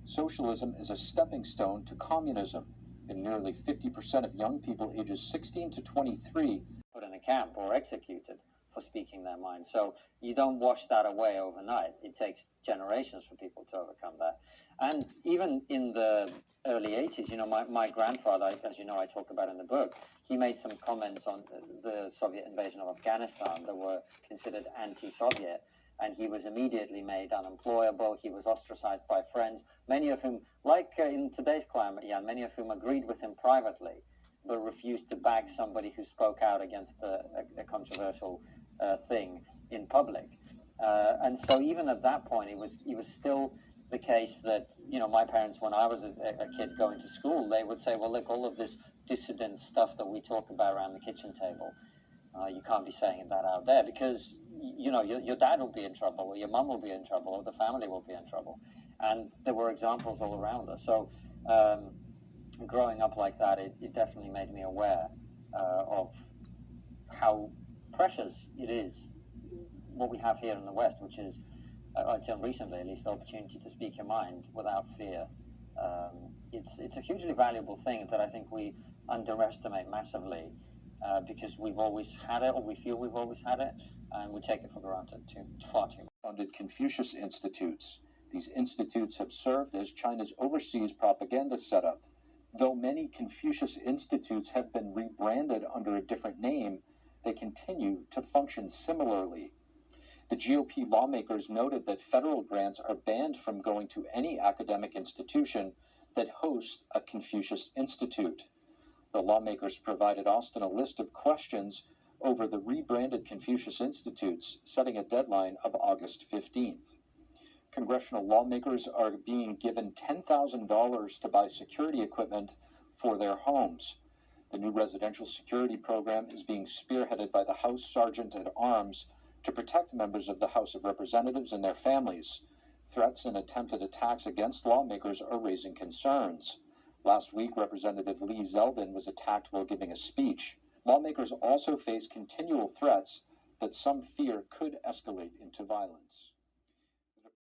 Socialism is a stepping stone to communism, and nearly 50% of young people ages 16 to 23 put in a camp or executed for speaking their mind. So you don't wash that away overnight. It takes generations for people to overcome that. And even in the early 80s, you know, my grandfather, as you know, I talk about in the book, he made some comments on the Soviet invasion of Afghanistan that were considered anti-Soviet. And he was immediately made unemployable. He was ostracized by friends, many of whom, like in today's climate, yeah, many of whom agreed with him privately, but refused to back somebody who spoke out against a controversial thing in public. And so even at that point, it was still the case that, you know, my parents, when I was a kid going to school, they would say, well, look, all of this dissident stuff that we talk about around the kitchen table, you can't be saying that out there because, you know, your dad will be in trouble, or your mum will be in trouble, or the family will be in trouble. And there were examples all around us. So growing up like that, it definitely made me aware of how precious it is what we have here in the West, which is, until recently at least, the opportunity to speak your mind without fear. It's a hugely valuable thing that I think we underestimate massively because we've always had it, or we feel we've always had it, and we take it for granted far too much. Funded Confucius Institutes. These institutes have served as China's overseas propaganda setup. Though many Confucius Institutes have been rebranded under a different name, they continue to function similarly. The GOP lawmakers noted that federal grants are banned from going to any academic institution that hosts a Confucius Institute. The lawmakers provided Austin a list of questions over the rebranded Confucius Institutes, setting a deadline of August 15th. Congressional lawmakers are being given $10,000 to buy security equipment for their homes. The new residential security program is being spearheaded by the House Sergeant at Arms to protect members of the House of Representatives and their families. Threats and attempted attacks against lawmakers are raising concerns. Last week, Representative Lee Zeldin was attacked while giving a speech. Lawmakers also face continual threats that some fear could escalate into violence.